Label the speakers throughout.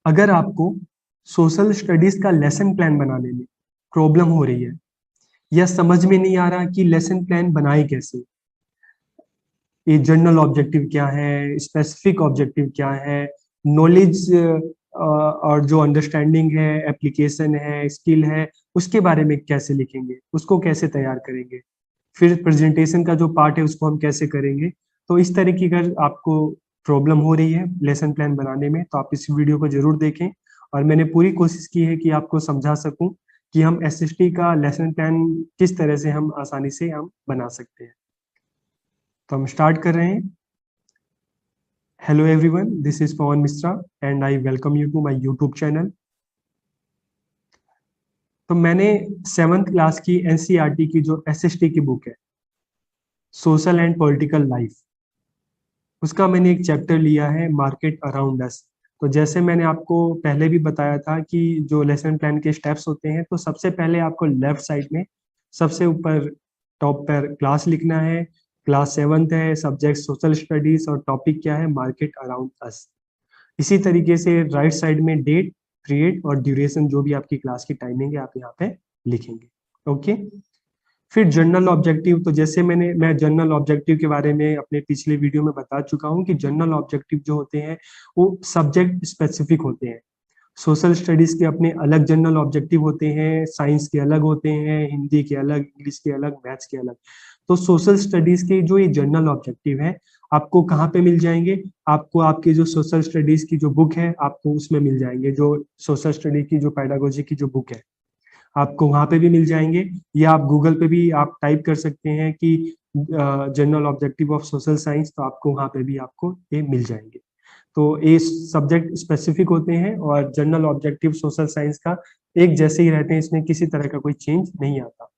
Speaker 1: अगर आपको social studies का लेसन प्लान बनाने में प्रॉब्लम हो रही है या समझ में नहीं आ रहा कि लेसन प्लान बनाए कैसे, ये जनरल ऑब्जेक्टिव क्या है, स्पेसिफिक ऑब्जेक्टिव क्या है, नॉलेज और जो अंडरस्टैंडिंग है, एप्लीकेशन है, स्किल है, उसके बारे में कैसे लिखेंगे, उसको कैसे तैयार करेंगे, फिर प्रेजेंटेशन का जो पार्ट है उसको हम कैसे करेंगे। तो इस तरीके का आपको प्रॉब्लम हो रही है लेसन प्लान बनाने में, तो आप इस वीडियो को जरूर देखें। और मैंने पूरी कोशिश की है कि आपको समझा सकूं कि हम एसएसटी का लेसन प्लान किस तरह से हम आसानी से हम बना सकते हैं। तो हम स्टार्ट कर रहे हैं। Hello everyone, this is Pawan Mishra and I welcome you to my YouTube channel. तो मैंने 7th क्लास की एनसीईआरटी की जो एसएसटी की बुक है, सोशल एंड पॉलिटिकल लाइफ, उसका मैंने एक चैप्टर लिया है मार्केट अराउंड अस। तो जैसे मैंने आपको पहले भी बताया था कि जो लेसन प्लान के स्टेप्स होते हैं, तो सबसे पहले आपको लेफ्ट साइड में सबसे ऊपर टॉप पर क्लास लिखना है। क्लास 7th है, सब्जेक्ट सोशल स्टडीज और टॉपिक क्या है, मार्केट अराउंड अस। इसी तरीके से राइट साइड में डेट, पीरियड और ड्यूरेशन, जो भी आपकी क्लास की टाइमिंग है, आप यहाँ पे लिखेंगे। ओके। फिर जनरल ऑब्जेक्टिव, तो जैसे मैं जनरल ऑब्जेक्टिव के बारे में अपने पिछले वीडियो में बता चुका हूँ कि जनरल ऑब्जेक्टिव जो होते हैं वो सब्जेक्ट स्पेसिफिक होते हैं। सोशल स्टडीज के अपने अलग जनरल ऑब्जेक्टिव होते हैं, साइंस के अलग होते हैं, हिंदी के अलग, इंग्लिश के अलग, मैथ्स के अलग। तो सोशल स्टडीज के जो ये जनरल ऑब्जेक्टिव है आपको कहाँ पे मिल जाएंगे? आपको आपके जो सोशल स्टडीज की जो बुक है आपको उसमें मिल जाएंगे। जो सोशल स्टडी की जो पेडागोजी की जो बुक है आपको वहां पे भी मिल जाएंगे, या आप गूगल पे भी आप टाइप कर सकते हैं कि general objective of social science, तो आपको वहां पे भी आपको ये मिल जाएंगे। तो ये सब्जेक्ट स्पेसिफिक होते हैं और जनरल ऑब्जेक्टिव सोशल साइंस का एक जैसे ही रहते हैं, इसमें किसी तरह का कोई चेंज नहीं आता।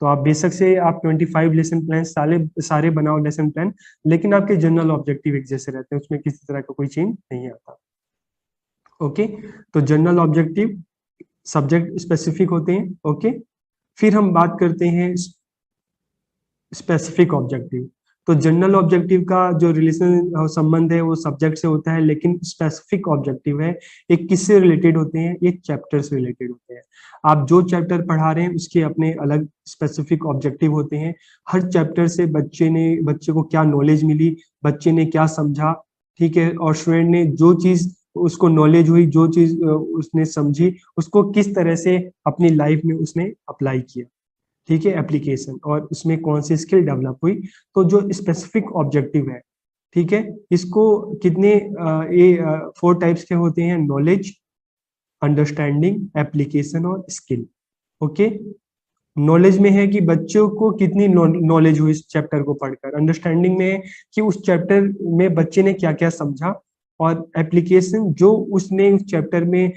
Speaker 1: तो आप बेशक से आप 25 लेसन प्लान सारे सारे बनाओ लेसन प्लान, लेकिन आपके जनरल ऑब्जेक्टिव एक जैसे रहते हैं, उसमें किसी तरह का कोई चेंज नहीं आता। ओके। तो जनरल ऑब्जेक्टिव सब्जेक्ट स्पेसिफिक होते हैं। ओके। फिर हम बात करते हैं स्पेसिफिक ऑब्जेक्टिव। तो जनरल ऑब्जेक्टिव का जो रिलेशन और संबंध है वो सब्जेक्ट से होता है, लेकिन स्पेसिफिक ऑब्जेक्टिव है ये किससे रिलेटेड होते हैं? ये चैप्टर से रिलेटेड होते हैं। आप जो चैप्टर पढ़ा रहे हैं उसके अपने अलग स्पेसिफिक ऑब्जेक्टिव होते हैं। हर चैप्टर से बच्चे को क्या नॉलेज मिली, बच्चे ने क्या समझा, ठीक है, और स्टूडेंट ने जो चीज उसको नॉलेज हुई, जो चीज उसने समझी, उसको किस तरह से अपनी लाइफ में उसने अप्लाई किया, ठीक है, एप्लीकेशन, और उसमें कौन सी स्किल डेवलप हुई। तो जो स्पेसिफिक ऑब्जेक्टिव है, ठीक है, इसको कितने ये 4 टाइप्स के होते हैं: नॉलेज, अंडरस्टैंडिंग, एप्लीकेशन और स्किल। ओके। नॉलेज में है कि बच्चों को कितनी नॉलेज हुई इस चैप्टर को पढ़कर। अंडरस्टैंडिंग में है कि उस चैप्टर में बच्चे ने क्या क्या समझा। और एप्लीकेशन, जो उसने उस चैप्टर में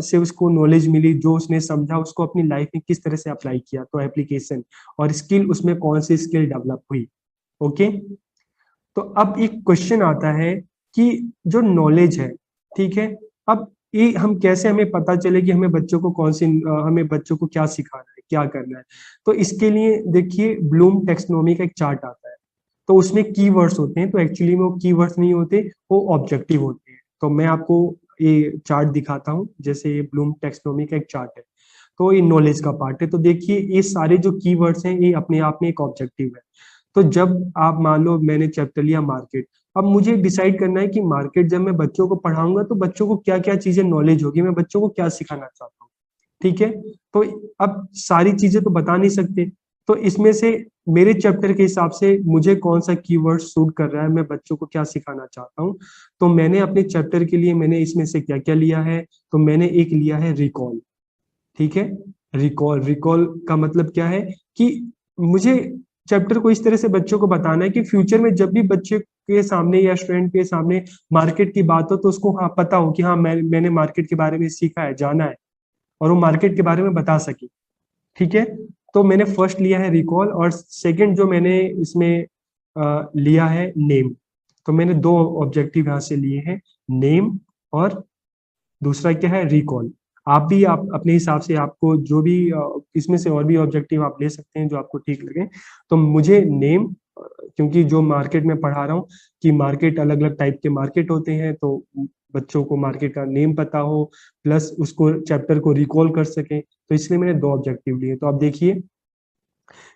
Speaker 1: से उसको नॉलेज मिली, जो उसने समझा, उसको अपनी लाइफ में किस तरह से अप्लाई किया, तो एप्लीकेशन। और स्किल, उसमें कौन सी स्किल डेवलप हुई। ओके। तो अब एक क्वेश्चन आता है कि जो नॉलेज है, ठीक है, अब ये हम कैसे, हमें पता चले कि हमें बच्चों को हमें बच्चों को क्या सिखाना है, क्या करना है। तो इसके लिए देखिए, ब्लूम टेक्सोनोमी का एक चार्ट आता है। तो उसमें कीवर्ड्स होते हैं, तो एक्चुअली में वो कीवर्ड्स नहीं होते, वो ऑब्जेक्टिव होते हैं। तो मैं आपको ये चार्ट दिखाता हूँ। जैसे ये ब्लूम टेक्सोनोमी का एक चार्ट है, तो ये नॉलेज का पार्ट है। तो देखिए, ये सारे जो कीवर्ड्स हैं ये अपने आप में एक ऑब्जेक्टिव है। तो जब आप मान लो मैंने चैप्टर लिया मार्केट, अब मुझे डिसाइड करना है कि मार्केट जब मैं बच्चों को पढ़ाऊंगा तो बच्चों को क्या क्या चीजें नॉलेज होगी, मैं बच्चों को क्या सिखाना चाहता हूँ, ठीक है। तो अब सारी चीजें तो बता नहीं सकते, तो इसमें से मेरे चैप्टर के हिसाब से मुझे कौन सा कीवर्ड सूट कर रहा है, मैं बच्चों को क्या सिखाना चाहता हूँ। तो मैंने अपने चैप्टर के लिए मैंने इसमें से क्या क्या लिया है, तो मैंने एक लिया है रिकॉल, ठीक है। रिकॉल, रिकॉल का मतलब क्या है कि मुझे चैप्टर को इस तरह से बच्चों को बताना है कि फ्यूचर में जब भी बच्चे के सामने या स्टूडेंट के सामने मार्केट की बात हो, तो उसको हाँ पता हो कि हाँ मैंने मार्केट के बारे में सीखा है, जाना है, और वो मार्केट के बारे में बता सके, ठीक है। तो मैंने फर्स्ट लिया है रिकॉल, और सेकंड जो मैंने इसमें लिया है नेम। तो मैंने 2 ऑब्जेक्टिव यहाँ से लिए हैं, नेम और दूसरा क्या है, रिकॉल। आप भी आप अपने हिसाब से आपको जो भी इसमें से और भी ऑब्जेक्टिव आप ले सकते हैं जो आपको ठीक लगे। तो मुझे नेम, क्योंकि जो मार्केट में पढ़ा रहा हूँ कि मार्केट अलग अलग टाइप के मार्केट होते हैं, तो बच्चों को मार्केट का नेम पता हो प्लस उसको चैप्टर को रिकॉल कर सके, तो इसलिए मैंने 2 ऑब्जेक्टिव लिए। तो आप देखिए,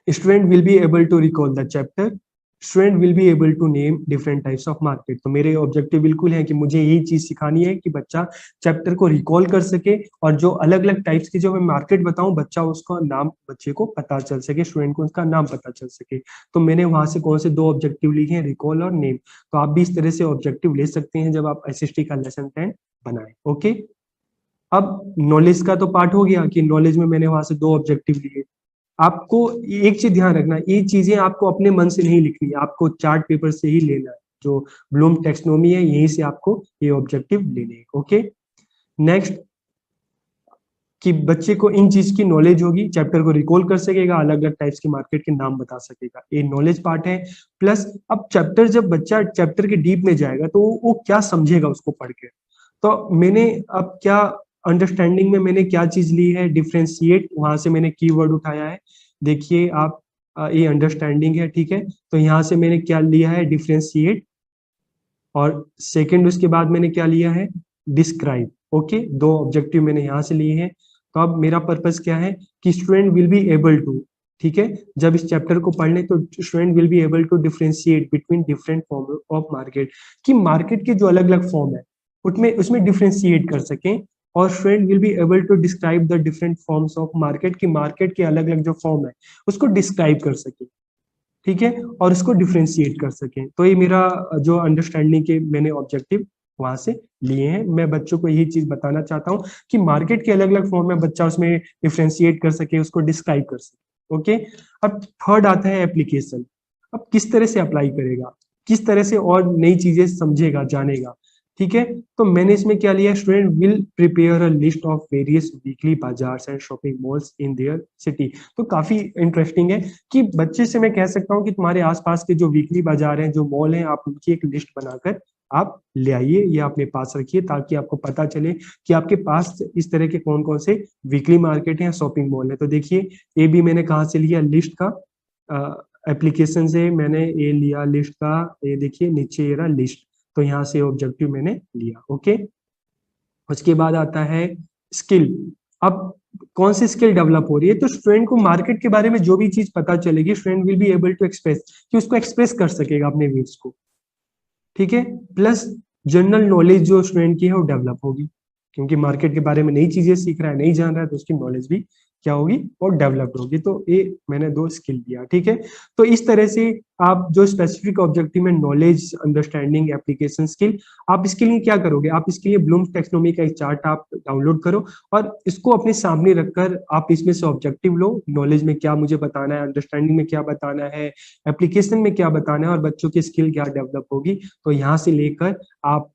Speaker 1: student will be able to recall the chapter, student will be able to name different types of market. तो मेरे ऑब्जेक्टिव बिल्कुल है कि मुझे यही चीज सिखानी है कि बच्चा चैप्टर को रिकॉल कर सके और जो अलग अलग टाइप्स की जो मैं मार्केट बताऊं बच्चा उसका नाम बच्चे को पता चल सके, स्टूडेंट को उसका नाम पता चल सके। तो मैंने वहां से कौन से 2 ऑब्जेक्टिव लिखे हैं, रिकॉल और नेम। तो आप भी इस तरह से ऑब्जेक्टिव ले सकते हैं जब आप एसएसटी का लेसन 10 बनाए। ओके, अब नॉलेज का तो पार्ट हो गया कि नॉलेज में मैंने वहां से 2 ऑब्जेक्टिव लिए। आपको एक चीज ध्यान रखना, ये चीजें आपको अपने मन से नहीं लिखनी है, आपको चार्ट पेपर से ही लेना है। जो ब्लूम टेक्सोनोमी है यहीं से आपको ये ऑब्जेक्टिव लेने हैं। ओके, नेक्स्ट, कि बच्चे को इन चीज की नॉलेज होगी, चैप्टर को रिकॉल कर सकेगा, अलग अलग टाइप्स के मार्केट के नाम बता सकेगा, ये नॉलेज पार्ट है। प्लस अब चैप्टर, जब बच्चा चैप्टर के डीप में जाएगा तो वो क्या समझेगा उसको पढ़ के। तो मैंने अब क्या अंडरस्टैंडिंग में मैंने क्या चीज ली है, डिफ्रेंशिएट, वहां से मैंने कीवर्ड उठाया है। देखिए आप, ये अंडरस्टैंडिंग है, ठीक है। तो यहाँ से मैंने क्या लिया है, डिफ्रेंशिएट, और सेकंड उसके बाद मैंने क्या लिया है, डिस्क्राइब। ओके, 2 ऑब्जेक्टिव मैंने यहाँ से लिए हैं। तो अब मेरा पर्पस क्या है कि student will be able to, ठीक है, जब इस चैप्टर को पढ़ ले तो student will be able to differentiate between different form of market, कि मार्केट के जो अलग अलग फॉर्म है उसमें उसमें डिफरेंशिएट कर सकें। और student will be able to describe the different forms of market, की मार्केट के अलग अलग जो फॉर्म है उसको डिस्क्राइब कर सके, ठीक है, और इसको डिफ्रेंशिएट कर सकें। तो ये मेरा जो अंडरस्टैंडिंग के मैंने ऑब्जेक्टिव वहां से लिए हैं। मैं बच्चों को यही चीज बताना चाहता हूँ कि मार्केट के अलग अलग फॉर्म में बच्चा उसमें डिफ्रेंशिएट कर सके, उसको डिस्क्राइब कर सके। ओके, अब थर्ड आता है एप्लीकेशन। अब किस तरह से अप्लाई करेगा, किस तरह से और नई चीजें समझेगा, जानेगा, ठीक है। तो मैंने इसमें क्या लिया, student will prepare a list of various weekly bazaars and shopping malls in their city. तो काफी इंटरेस्टिंग है कि बच्चे से मैं कह सकता हूँ कि तुम्हारे आसपास के जो वीकली बाजार हैं, जो मॉल हैं, आप उनकी एक लिस्ट बनाकर आप ले आइए, ये अपने पास रखिए, ताकि आपको पता चले कि आपके पास इस तरह के कौन कौन से वीकली मार्केट हैं, शॉपिंग मॉल है। तो देखिए, ये भी मैंने कहाँ से लिया, लिस्ट का, एप्लीकेशन से मैंने ये लिया लिस्ट का। ये देखिए नीचे ये रहा लिस्ट, तो यहाँ से ऑब्जेक्टिव मैंने लिया। ओके, उसके बाद आता है स्किल। अब कौन सी स्किल डेवलप हो रही है, तो स्टूडेंट को मार्केट के बारे में जो भी चीज पता चलेगी, student will be able to express, कि उसको एक्सप्रेस कर सकेगा अपने व्यूज को, ठीक है। प्लस जनरल नॉलेज जो स्टूडेंट की है वो डेवलप होगी, क्योंकि मार्केट के बारे में नई चीजें सीख रहा है, नहीं जान रहा है, तो उसकी नॉलेज भी क्या होगी, और डेवलप्ड होगी। तो ये मैंने 2 स्किल दिया, ठीक है। तो इस तरह से आप जो स्पेसिफिक ऑब्जेक्टिव में नॉलेज, अंडरस्टैंडिंग, एप्लीकेशन, स्किल, आप इसके लिए क्या करोगे, आप इसके लिए ब्लूम्स टैक्सोनॉमी का एक चार्ट आप डाउनलोड करो और इसको अपने सामने रखकर आप इसमें से ऑब्जेक्टिव लो, नॉलेज में क्या मुझे बताना है, अंडरस्टैंडिंग में क्या बताना है, एप्लीकेशन में क्या बताना है, और बच्चों की स्किल क्या डेवलप होगी। तो यहाँ से लेकर आप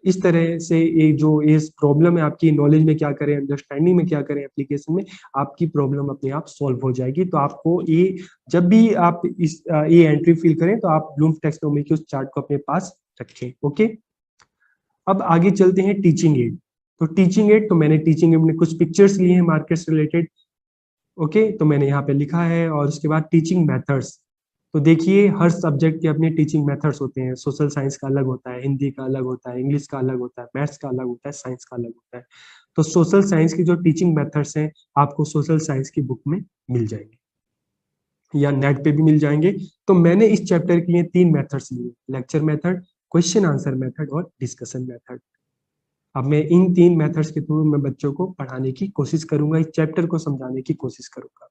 Speaker 1: इस तरह से ये जो इस प्रॉब्लम है आपकी, नॉलेज में क्या करें, अंडरस्टैंडिंग में क्या करें, एप्लीकेशन में, आपकी प्रॉब्लम अपने आप सॉल्व हो जाएगी। तो आपको ये, जब भी आप इस ये एंट्री फिल करें तो आप ब्लूम्स टैक्सोनॉमी के उस चार्ट को अपने पास रखें। ओके, अब आगे चलते हैं टीचिंग एड। तो टीचिंग एड, तो मैंने टीचिंग एड में कुछ पिक्चर्स लिए हैं मार्केट से रिलेटेड। ओके, तो मैंने यहाँ पे लिखा है, और उसके बाद टीचिंग मेथड्स। तो देखिए, हर सब्जेक्ट के अपने टीचिंग मेथड्स होते हैं, सोशल साइंस का अलग होता है, हिंदी का अलग होता है, इंग्लिश का अलग होता है, मैथ्स का अलग होता है, साइंस का अलग होता है। तो सोशल साइंस की जो टीचिंग मेथड्स हैं आपको सोशल साइंस की बुक में मिल जाएंगे या नेट पे भी मिल जाएंगे। तो मैंने इस चैप्टर के लिए 3 मेथड्स लिए, lecture method, question answer method और डिस्कशन मेथड। अब मैं इन 3 मेथड्स के थ्रू मैं बच्चों को पढ़ाने की कोशिश करूंगा, इस चैप्टर को समझाने की कोशिश करूंगा।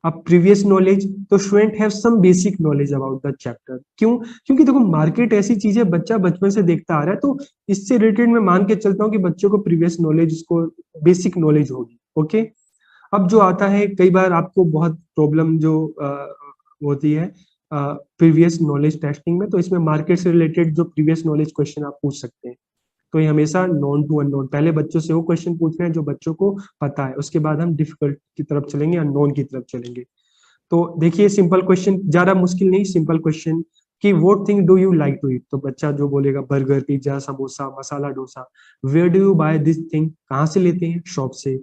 Speaker 1: अब प्रीवियस नॉलेज, तो student have some basic knowledge about the chapter. क्यों, क्योंकि देखो मार्केट ऐसी चीज है, बच्चा बचपन से देखता आ रहा है, तो इससे रिलेटेड मैं मान के चलता हूँ कि बच्चों को प्रीवियस नॉलेज, उसको बेसिक नॉलेज होगी। ओके, अब जो आता है, कई बार आपको बहुत प्रॉब्लम जो होती है प्रीवियस नॉलेज टेस्टिंग में, तो इसमें मार्केट से रिलेटेड जो प्रीवियस नॉलेज क्वेश्चन आप पूछ सकते हैं। तो ये हमेशा नॉन टू अननोन, पहले बच्चों से वो क्वेश्चन पूछ रहे हैं जो बच्चों को पता है, उसके बाद हम डिफिकल्ट की तरफ चलेंगे, अननोन की तरफ चलेंगे। तो देखिए, सिंपल क्वेश्चन, ज्यादा मुश्किल नहीं, सिंपल क्वेश्चन, कि what thing do you like to eat. तो बच्चा जो बोलेगा burger, pizza, samosa, masala dosa. Where do you buy this thing, कहाँ से लेते हैं, शॉप से।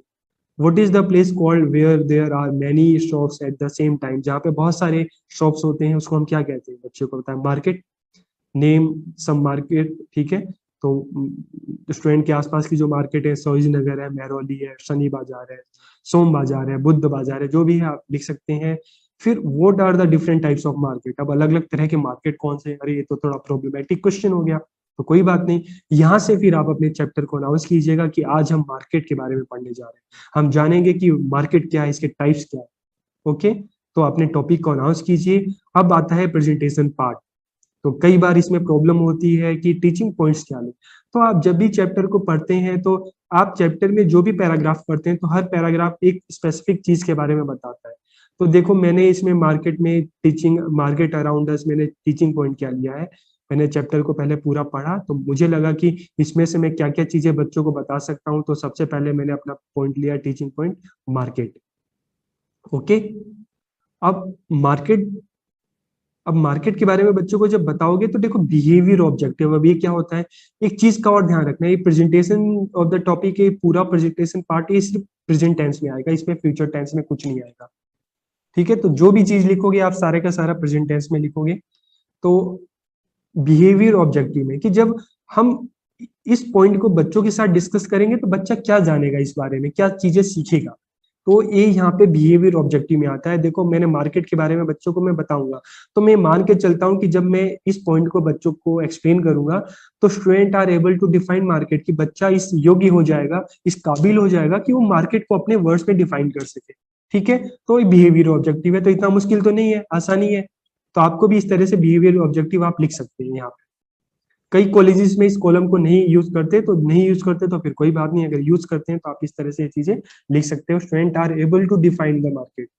Speaker 1: What is the place called where there are many shops at the same time, जहाँ पे बहुत सारे शॉप्स होते हैं उसको हम क्या कहते हैं, बच्चे को बताएं, मार्केट। नेम सम मार्केट, ठीक है। तो स्टूडेंट के आसपास की जो मार्केट है, सरोजिनी नगर है, मेहरौली है, शनि बाजार है, सोम बाजार है, बुद्ध बाजार है, जो भी है आप लिख सकते हैं। फिर what are the different types of market, अब अलग अलग तरह के मार्केट कौन से हैं? अरे ये तो थोड़ा प्रॉब्लमेटिक क्वेश्चन हो गया, तो कोई बात नहीं, यहाँ से फिर आप अपने चैप्टर को अनाउंस कीजिएगा कि आज हम मार्केट के बारे में पढ़ने जा रहे हैं, हम जानेंगे कि मार्केट क्या है, इसके टाइप्स क्या है। ओके, तो अपने टॉपिक को अनाउंस कीजिए। अब आता है प्रेजेंटेशन पार्ट। तो कई बार इसमें प्रॉब्लम होती है कि टीचिंग पॉइंट्स क्या लें। तो आप जब भी चैप्टर को पढ़ते हैं तो आप चैप्टर में जो भी पैराग्राफ पढ़ते हैं तो हर पैराग्राफ एक स्पेसिफिक चीज के बारे में बताता है। तो देखो मैंने इसमें मार्केट में टीचिंग, मार्केट अराउंड अस, मैंने टीचिंग पॉइंट क्या लिया है। मैंने चैप्टर को पहले पूरा पढ़ा तो मुझे लगा कि इसमें से मैं क्या क्या चीजें बच्चों को बता सकता हूँ, तो सबसे पहले मैंने अपना पॉइंट लिया टीचिंग पॉइंट मार्केट। ओके, अब मार्केट, अब मार्केट के बारे में बच्चों को जब बताओगे तो देखो बिहेवियर ऑब्जेक्टिव, अब ये क्या होता है, एक चीज का और ध्यान रखना है, ये प्रेजेंटेशन ऑफ द टॉपिक, ये पूरा प्रेजेंटेशन पार्ट ये सिर्फ प्रेजेंट टेंस में आएगा, इसमें फ्यूचर टेंस में कुछ नहीं आएगा। ठीक है, तो जो भी चीज लिखोगे आप सारे का सारा प्रेजेंट टेंस में लिखोगे। तो बिहेवियर ऑब्जेक्टिव में कि जब हम इस पॉइंट को बच्चों के साथ डिस्कस करेंगे तो बच्चा क्या जानेगा इस बारे में, क्या चीजें सीखेगा, तो ये यहाँ पे बिहेवियर ऑब्जेक्टिव में आता है। देखो मैंने मार्केट के बारे में बच्चों को मैं बताऊंगा, तो मैं मान के चलता हूँ कि जब मैं इस पॉइंट को बच्चों को एक्सप्लेन करूंगा तो student are able to define market, कि बच्चा इस योग्य हो जाएगा, इस काबिल हो जाएगा कि वो मार्केट को अपने वर्ड्स में डिफाइन कर सके। ठीक है, तो ये बिहेवियर ऑब्जेक्टिव है, तो इतना मुश्किल तो नहीं है, आसानी है। तो आपको भी इस तरह से बिहेवियर ऑब्जेक्टिव आप लिख सकते हैं यहाँ पे। कई कॉलेजेस में इस कॉलम को नहीं यूज करते, तो नहीं यूज करते तो फिर कोई बात नहीं, अगर यूज करते हैं तो आप इस तरह से ये चीजें लिख सकते हो। Student are able to define the market.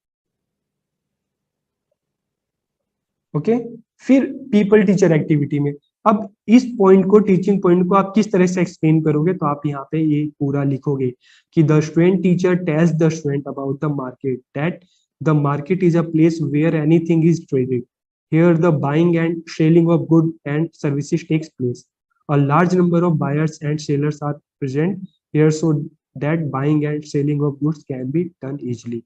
Speaker 1: Okay, फिर पीपल टीचर एक्टिविटी में, अब इस पॉइंट को, टीचिंग पॉइंट को आप किस तरह से एक्सप्लेन करोगे, तो आप यहाँ पे ये पूरा लिखोगे कि the student teacher tells the student about the market, that the market is a place wear anything is traded, here the buying and selling of goods and services takes place, a large number of buyers and sellers are present here so that buying and selling of goods can be done easily।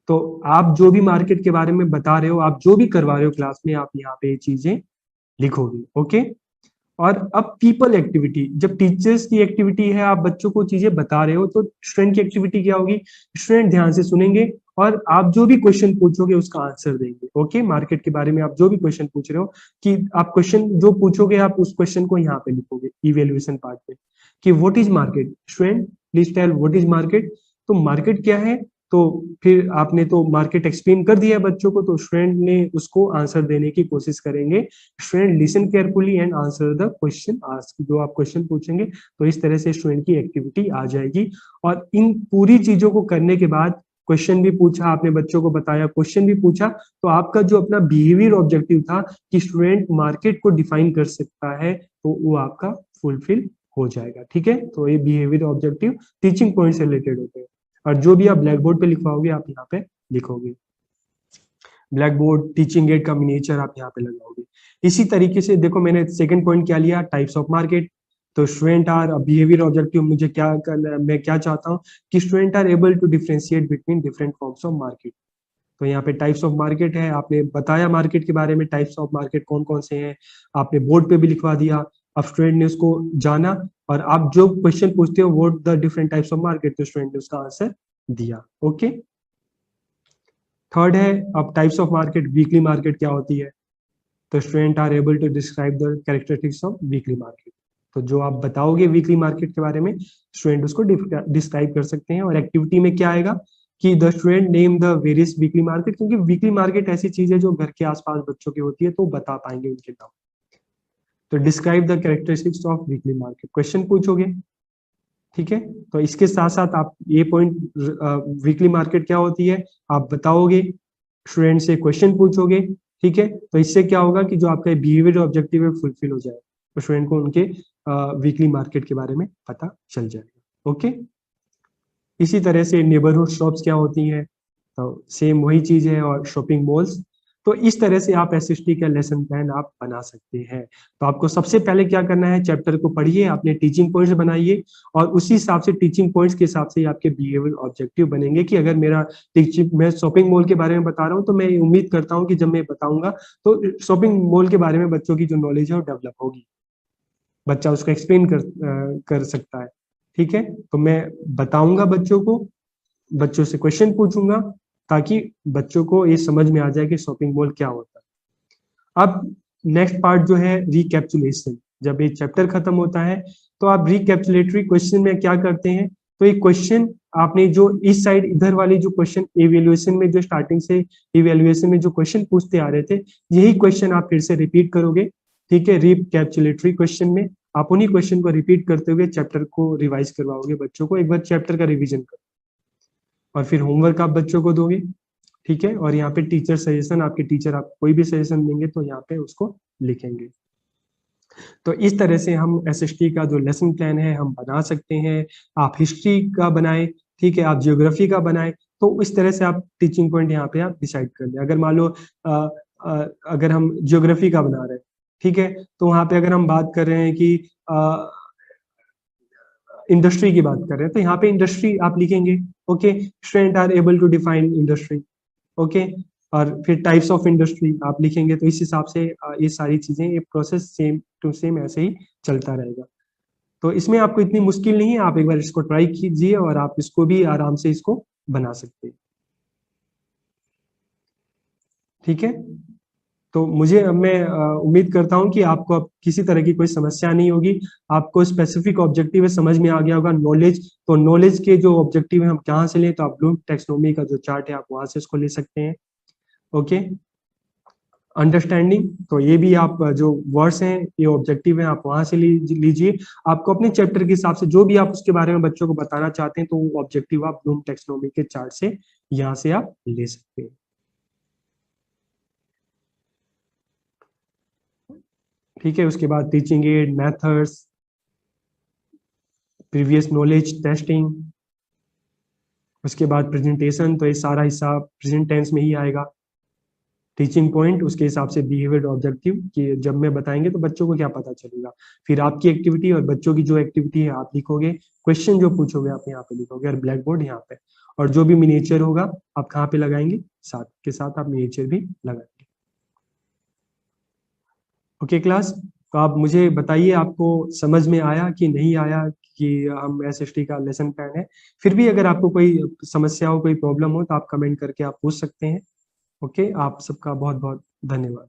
Speaker 1: तो आप जो भी market के बारे में बता रहे हो, आप जो भी करवा रहे हो क्लास में, आप यहाँ पे ये चीजें लिखोगे। ओके, और अब पीपल एक्टिविटी, जब टीचर्स की एक्टिविटी है, आप बच्चों को चीजें बता रहे हो, तो स्टूडेंट की एक्टिविटी क्या होगी, स्टूडेंट ध्यान से सुनेंगे और आप जो भी क्वेश्चन पूछोगे उसका आंसर देंगे। ओके, मार्केट के बारे में आप जो भी क्वेश्चन पूछ रहे हो, कि आप क्वेश्चन जो पूछोगे आप उस क्वेश्चन को यहाँ पे लिखोगे इवेल्युएशन पार्ट में, कि what is market, student please tell what is market. तो मार्केट क्या है, तो फिर आपने तो मार्केट एक्सप्लेन कर दिया बच्चों को, तो स्टूडेंट ने उसको आंसर देने की कोशिश करेंगे। Student listen carefully and answer the question asked, जो आप क्वेश्चन पूछेंगे तो इस तरह से स्टूडेंट की एक्टिविटी आ जाएगी। और इन पूरी चीजों को करने के बाद क्वेश्चन भी पूछा आपने, बच्चों को बताया, क्वेश्चन भी पूछा, तो आपका जो अपना बिहेवियर ऑब्जेक्टिव था कि स्टूडेंट मार्केट को डिफाइन कर सकता है, तो वो आपका फुलफिल हो जाएगा। ठीक है, तो ये बिहेवियर ऑब्जेक्टिव टीचिंग पॉइंट से रिलेटेड होते हैं, और जो भी आप ब्लैक बोर्ड पे लिखवाओगे आप यहाँ पे लिखोगे। ब्लैक बोर्ड, टीचिंग एड का मिनिएचर आप यहाँ पे लगाओगे। इसी तरीके से देखो मैंने सेकंड पॉइंट क्या लिया, टाइप्स ऑफ मार्केट। तो स्टूडेंट आर बिहेवियर ऑब्जेक्टिव, मुझे क्या करना है, मैं क्या चाहता हूँ कि student are able to differentiate between different forms of market. तो यहाँ पे टाइप्स ऑफ मार्केट है, आपने बताया मार्केट के बारे में, टाइप्स ऑफ मार्केट कौन कौन से हैं आपने बोर्ड पे भी लिखवा दिया। अब स्टूडेंट ने उसको जाना, और आप जो क्वेश्चन पूछते हो what the different types of market, तो स्टूडेंट ने उसका आंसर दिया। ओके, थर्ड है अब types of market, weekly market क्या होती है, तो student are able to describe the characteristics of weekly market. तो जो आप बताओगे वीकली मार्केट के बारे में, स्टूडेंट उसको डिस्क्राइब कर सकते हैं। और एक्टिविटी में क्या आएगा कि the student name the various weekly market, क्योंकि वीकली मार्केट ऐसी चीज है जो घर के आसपास बच्चों की होती है, तो बता पाएंगे उनके नाम। तो describe the characteristics of weekly market, question पूछोगे। ठीक है, तो इसके साथ साथ आप ये पॉइंट, वीकली मार्केट क्या होती है आप बताओगे, स्टूडेंट से क्वेश्चन पूछोगे। ठीक है, तो इससे क्या होगा कि जो आपका बिहेवियर ऑब्जेक्टिव है फुलफिल हो जाएगा, तो स्टूडेंट को उनके वीकली मार्केट के बारे में पता चल जाएगा। ओके, इसी तरह से नेबरहुड शॉप्स क्या होती हैं, तो सेम वही चीज है, और शॉपिंग मॉल्स। तो इस तरह से आप एसएसटी का लेसन प्लान आप बना सकते हैं। तो आपको सबसे पहले क्या करना है, चैप्टर को पढ़िए, अपने टीचिंग पॉइंट्स बनाइए, और उसी हिसाब से टीचिंग पॉइंट्स के हिसाब से आपके बिहेवियर ऑब्जेक्टिव बनेंगे। कि अगर मेरा टीचिंग, मैं शॉपिंग मॉल के बारे में बता रहा हूँ, तो मैं उम्मीद करता हूँ कि जब मैं बताऊंगा तो शॉपिंग मॉल के बारे में बच्चों की जो नॉलेज है वो डेवलप होगी। बच्चा उसको एक्सप्लेन कर सकता है। ठीक है, तो मैं बताऊंगा बच्चों को, बच्चों से क्वेश्चन पूछूंगा ताकि बच्चों को ये समझ में आ जाए कि शॉपिंग मॉल क्या होता है। अब नेक्स्ट पार्ट जो है रिकैप्सुलेशन, जब ये चैप्टर खत्म होता है तो आप रिकैप्सुलेटरी क्वेश्चन में क्या करते हैं, तो ये क्वेश्चन आपने जो इस साइड इधर वाली जो क्वेश्चन इवेल्युएशन में जो स्टार्टिंग से इवेल्युएशन में जो क्वेश्चन पूछते आ रहे थे, यही क्वेश्चन आप फिर से रिपीट करोगे। ठीक है, रिकैप्सुलेटरी क्वेश्चन में आप उन्हीं क्वेश्चन को रिपीट करते हुए चैप्टर को रिवाइज करवाओगे, बच्चों को एक बार चैप्टर का रिविजन करो और फिर होमवर्क आप बच्चों को दोगे। ठीक है, और यहाँ पे टीचर सजेशन, आपके टीचर आप कोई भी सजेशन देंगे तो यहाँ पे उसको लिखेंगे। तो इस तरह से हम एसएसटी का जो लेसन प्लान है हम बना सकते हैं। आप हिस्ट्री का बनाएं, ठीक है, आप जियोग्राफी का बनाएं, तो इस तरह से आप टीचिंग पॉइंट यहाँ पे आप डिसाइड कर लें। अगर मान लो अगर हम जियोग्राफी का बना रहे हैं, ठीक है, तो वहाँ पे अगर हम बात कर रहे हैं कि इंडस्ट्री की बात कर रहे हैं, तो यहाँ पे इंडस्ट्री आप लिखेंगे। Okay, student are able to define industry. Okay, और फिर टाइप्स ऑफ इंडस्ट्री आप लिखेंगे। तो इस हिसाब से ये सारी चीजें, ये प्रोसेस सेम टू सेम ऐसे ही चलता रहेगा। तो इसमें आपको इतनी मुश्किल नहीं है, आप एक बार इसको ट्राई कीजिए और आप इसको भी आराम से इसको बना सकते हैं। ठीक है, तो मैं उम्मीद करता हूं कि आपको अब किसी तरह की कोई समस्या नहीं होगी। आपको स्पेसिफिक ऑब्जेक्टिव समझ में आ गया होगा। नॉलेज, तो नॉलेज के जो ऑब्जेक्टिव है हम कहाँ से लें, तो आप ब्लूम टेक्सोनोमी का जो चार्ट है आप वहां से इसको ले सकते हैं। ओके, अंडरस्टैंडिंग, तो ये भी आप जो वर्ड्स हैं ये ऑब्जेक्टिव है, आप वहां से लीजिए। आपको अपने चैप्टर के हिसाब से जो भी आप उसके बारे में बच्चों को बताना चाहते हैं, तो वो ऑब्जेक्टिव आप ब्लूम टेक्सोनोमी के चार्ट से यहाँ से आप ले सकते हैं। ठीक है, उसके बाद teaching add, methods, previous knowledge testing, उसके बाद प्रेजेंटेशन, तो ये सारा हिस्सा प्रेजेंट टेंस में ही आएगा। टीचिंग पॉइंट, उसके हिसाब से बिहेवियर ऑब्जेक्टिव कि जब मैं बताएंगे तो बच्चों को क्या पता चलेगा। फिर आपकी एक्टिविटी और बच्चों की जो एक्टिविटी है आप लिखोगे, क्वेश्चन जो पूछोगे आप यहाँ पे लिखोगे, और ब्लैक बोर्ड यहाँ पे, और जो भी मिनिएचर होगा आप कहाँ पे लगाएंगे, साथ के साथ आप मिनिएचर भी लगाएंगे। ओके क्लास, तो आप मुझे बताइए आपको समझ में आया कि नहीं आया कि हम एसएसटी का लेसन प्लान है। फिर भी अगर आपको कोई समस्या हो, कोई प्रॉब्लम हो, तो आप कमेंट करके आप पूछ सकते हैं। ओके, आप सबका बहुत बहुत धन्यवाद।